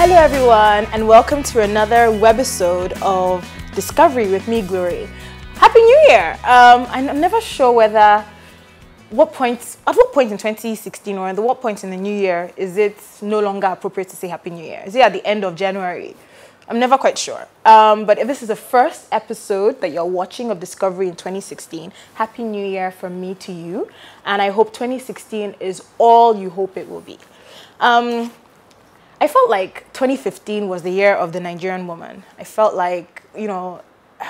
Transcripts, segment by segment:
Hello everyone, and welcome to another webisode of Discovery with me, Glory. Happy New Year! I'm never sure whether at what point in 2016 or at what point in the new year is it no longer appropriate to say Happy New Year? Is it at the end of January? I'm never quite sure. But if this is the first episode that you're watching of Discovery in 2016, Happy New Year from me to you. And I hope 2016 is all you hope it will be. I felt like 2015 was the year of the Nigerian woman. I felt like, you know,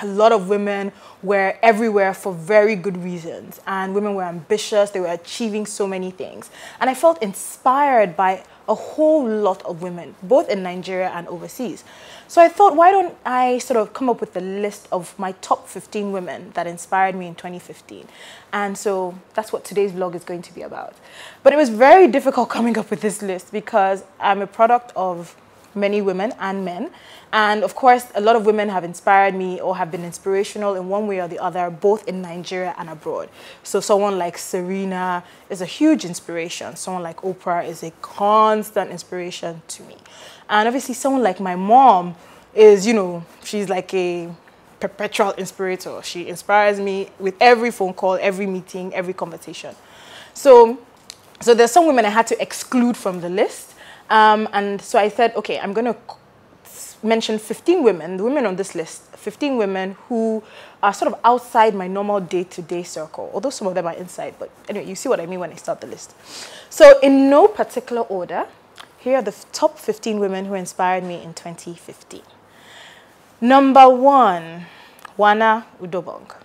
a lot of women were everywhere for very good reasons. And women were ambitious, they were achieving so many things. And I felt inspired by a whole lot of women, both in Nigeria and overseas. So I thought, why don't I sort of come up with a list of my top 15 women that inspired me in 2015. And so that's what today's vlog is going to be about. But it was very difficult coming up with this list because I'm a product of many women and men. And of course, a lot of women have inspired me or have been inspirational in one way or the other, both in Nigeria and abroad. So someone like Serena is a huge inspiration. Someone like Oprah is a constant inspiration to me. And obviously someone like my mom is, you know, she's like a perpetual inspirator. She inspires me with every phone call, every meeting, every conversation. So there's some women I had to exclude from the list. And so I said, okay, I'm going to mention 15 women, the women on this list, 15 women who are sort of outside my normal day-to-day circle, although some of them are inside, but anyway, you see what I mean when I start the list. So in no particular order, here are the top 15 women who inspired me in 2015. Number 1, Wana Udobong,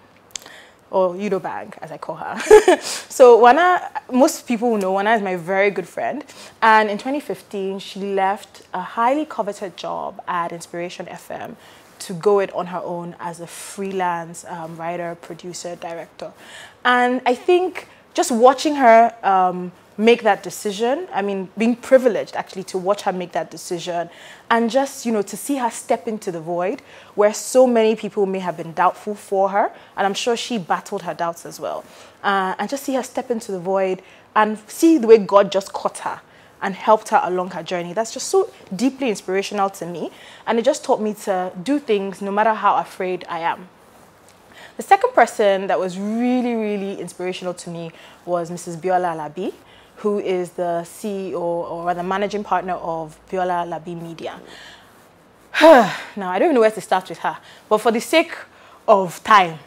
or Udobag, as I call her. So Wana, most people will know Wana is my very good friend. And in 2015, she left a highly coveted job at Inspiration FM to go it on her own as a freelance writer, producer, director. And I think just watching her make that decision, I mean, being privileged actually to watch her make that decision and just, you know, to see her step into the void where so many people may have been doubtful for her. And I'm sure she battled her doubts as well. And just see her step into the void and see the way God just caught her and helped her along her journey. That's just so deeply inspirational to me. And it just taught me to do things no matter how afraid I am. The second person that was really, really inspirational to me was Mrs. Biola Alabi, who is the CEO or rather managing partner of Biola Alabi Media. Now, I don't even know where to start with her, but for the sake of time,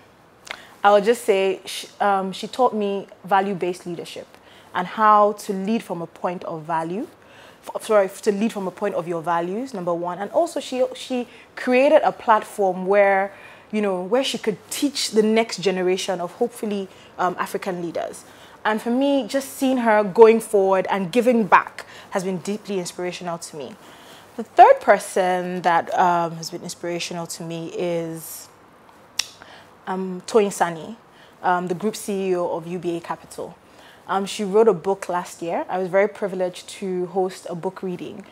I will just say she taught me value-based leadership and how to lead from a point of value, to lead from a point of your values, number one. And also she created a platform where, you know, where she could teach the next generation of hopefully African leaders. And for me, just seeing her going forward and giving back has been deeply inspirational to me. The third person that has been inspirational to me is Toyin Sani, the group CEO of UBA Capital. She wrote a book last year. I was very privileged to host a book reading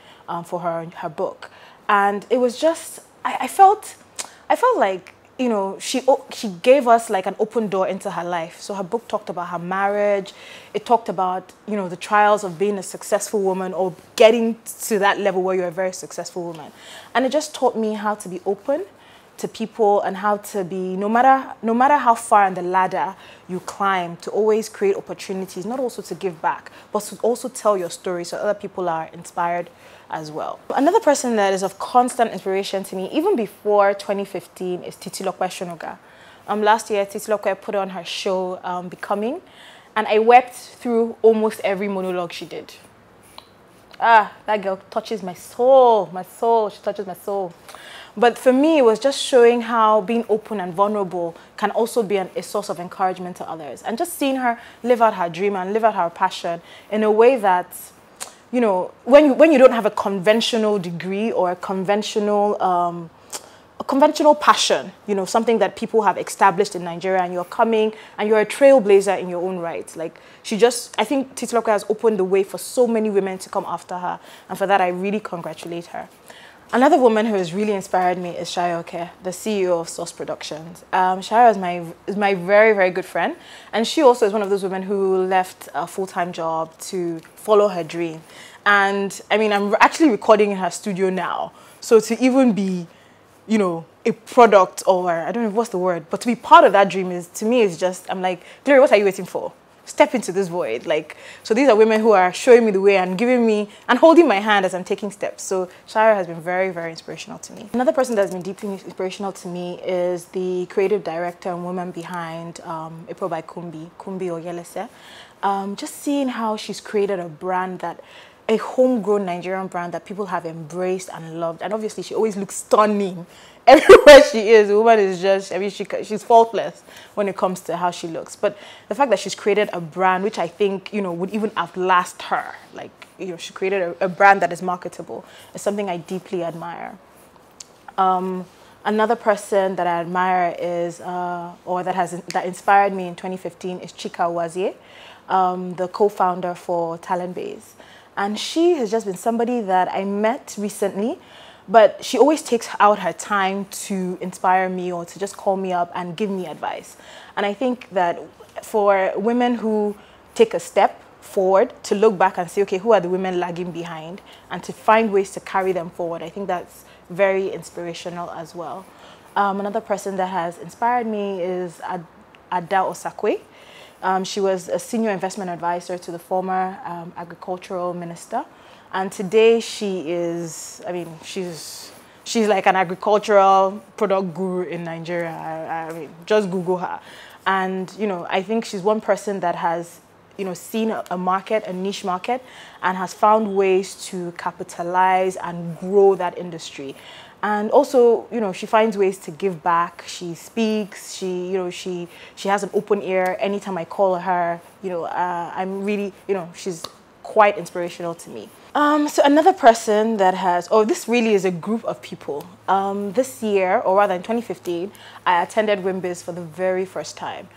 for her book. And it was just, I felt like, you know, she gave us like an open door into her life. So her book talked about her marriage. It talked about, you know, the trials of being a successful woman or getting to that level where you're a very successful woman. And it just taught me how to be open to people and how to be, no matter how far on the ladder you climb, to always create opportunities, not also to give back, but to also tell your story so other people are inspired as well. Another person that is of constant inspiration to me, even before 2015, is Titilope Shonoga. Last year, Titilope put on her show, Becoming, and I wept through almost every monologue she did. Ah, that girl touches my soul, she touches my soul. But for me, it was just showing how being open and vulnerable can also be a source of encouragement to others. And just seeing her live out her dream and live out her passion in a way that, you know, when you don't have a conventional degree or a conventional passion, you know, something that people have established in Nigeria, and you're coming and you're a trailblazer in your own right. Like, I think Titilope has opened the way for so many women to come after her. And for that, I really congratulate her. Another woman who has really inspired me is Shayoke, the CEO of Source Productions. Shayo is my very, very good friend. And she also is one of those women who left a full-time job to follow her dream. And I mean, I'm actually recording in her studio now. So to even be, you know, a product, or I don't know what's the word, but to be part of that dream is, to me, is just, I'm like, Glory, what are you waiting for? Step into this void. Like, so these are women who are showing me the way and giving me and holding my hand as I'm taking steps. So Shira has been very, very inspirational to me. Another person that's been deeply inspirational to me is the creative director and woman behind April by Kumbi Oyelese. Just seeing how she's created a brand that, a homegrown Nigerian brand that people have embraced and loved. And obviously she always looks stunning everywhere she is. The woman is just, I mean, she's faultless when it comes to how she looks. But the fact that she's created a brand which I think, you know, would even outlast her, like, you know, she created a brand that is marketable, is something I deeply admire. Another person that I admire is, or that inspired me in 2015 is Chika Wazie, the co-founder for Talent Base. And she has just been somebody that I met recently, but she always takes out her time to inspire me or to just call me up and give me advice. And I think that for women who take a step forward to look back and say, okay, who are the women lagging behind, and to find ways to carry them forward, I think that's very inspirational as well. Another person that has inspired me is Ada Osakwe. She was a senior investment advisor to the former agricultural minister. And today she is, I mean, she's like an agricultural product guru in Nigeria. I mean, just Google her. And, you know, I think she's one person that has, you know, seen a market, a niche market, and has found ways to capitalize and grow that industry. And also, you know, she finds ways to give back. She speaks, you know, she has an open ear. Anytime I call her, you know, I'm really, you know, she's quite inspirational to me. So another person that has, this really is a group of people. This year, or rather in 2015, I attended WIMBIZ for the very first time.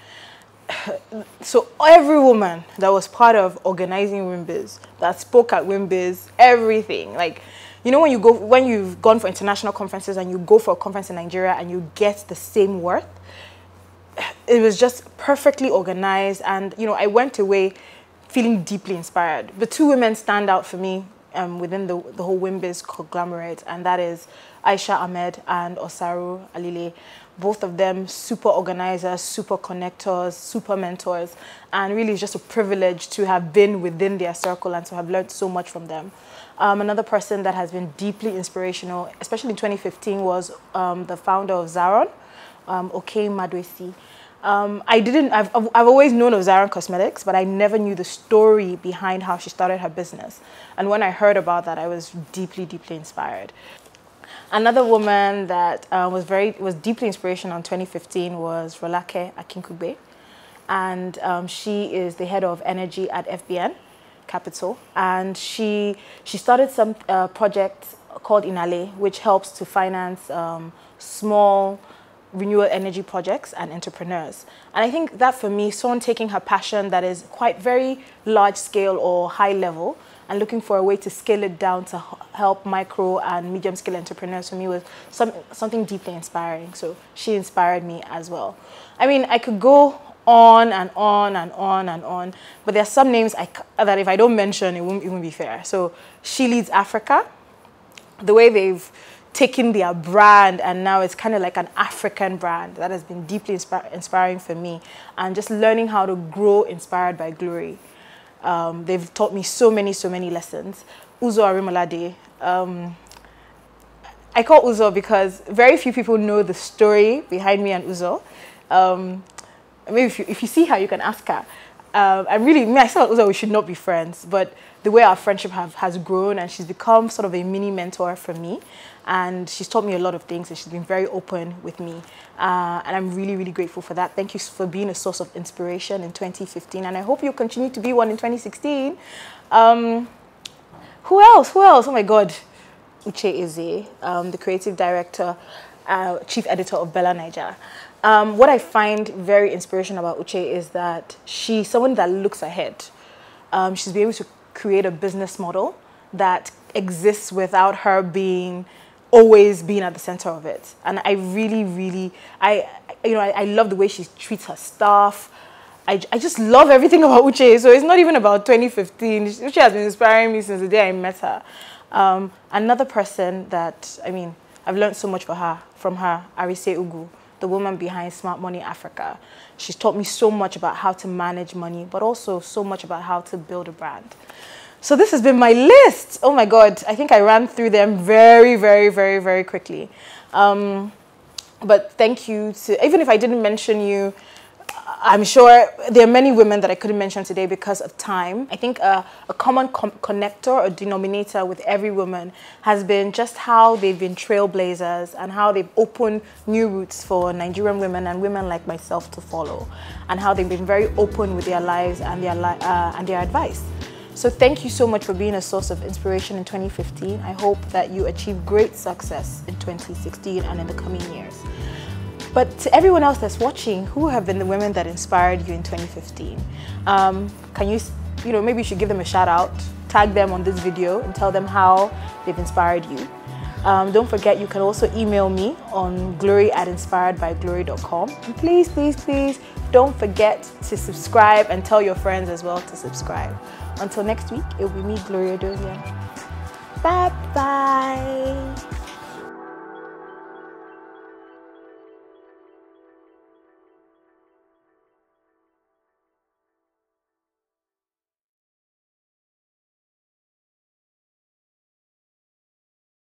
So every woman that was part of organizing WIMBIZ, that spoke at WIMBIZ, everything, like, you know, when you've gone for international conferences and you go for a conference in Nigeria and you get the same worth, it was just perfectly organized. And, you know, I went away feeling deeply inspired. But two women stand out for me within the whole WIMBIZ conglomerate, and that is Aisha Ahmed and Osaru Alile. Both of them super organizers, super connectors, super mentors, and really it's just a privilege to have been within their circle and to have learned so much from them. Another person that has been deeply inspirational, especially in 2015, was the founder of Zaron, Oke Madwesi. I've always known of Zaron Cosmetics, but I never knew the story behind how she started her business. And when I heard about that, I was deeply, deeply inspired. Another woman that was deeply inspirational in 2015 was Rolake Akinkugbe. And she is the head of energy at FBN Capital. And she started some project called Inale, which helps to finance small renewable energy projects and entrepreneurs. And I think that for me, someone taking her passion that is quite very large scale or high level and looking for a way to scale it down to help micro and medium scale entrepreneurs, for me was something deeply inspiring. So she inspired me as well. I mean, I could go on and on and on and on, but there are some names that if I don't mention, it won't even be fair. So She Leads Africa, the way they've taken their brand and now it's kind of like an African brand, that has been deeply inspiring for me, and just learning how to grow inspired by Glory. They've taught me so many lessons. Uzo Arimolade. I call Uzo because very few people know the story behind me and Uzo. Maybe if you see her, you can ask her. And really, myself and Uzo, we should not be friends, but the way our friendship has grown, and she's become sort of a mini mentor for me, and she's taught me a lot of things, and she's been very open with me, and I'm really grateful for that. Thank you for being a source of inspiration in 2015, and I hope you'll continue to be one in 2016. Who else? Oh my God. Uche Eze, the creative director, chief editor of Bella Niger. What I find very inspirational about Uche is that she's someone that looks ahead. She's been able to create a business model that exists without her always being at the center of it. And I really, I love the way she treats her staff. I just love everything about Uche. So it's not even about 2015. Uche has been inspiring me since the day I met her. Another person that, I mean, I've learned so much from her, Arise Ugu, the woman behind Smart Money Africa. She's taught me so much about how to manage money, but also so much about how to build a brand. So this has been my list. Oh my God, I think I ran through them very, very, very, very quickly. But thank you to, even if I didn't mention you, I'm sure there are many women that I couldn't mention today because of time. I think a common connector or denominator with every woman has been just how they've been trailblazers and how they've opened new routes for Nigerian women and women like myself to follow, and how they've been very open with their lives and their advice. So thank you so much for being a source of inspiration in 2015. I hope that you achieve great success in 2016 and in the coming years. But to everyone else that's watching, who have been the women that inspired you in 2015? Can you, maybe you should give them a shout out, tag them on this video and tell them how they've inspired you. Don't forget, you can also email me on glory@inspiredbyglory.com. And please, please, please don't forget to subscribe and tell your friends as well to subscribe. Until next week, it will be me, Gloria Dorian. Bye-bye.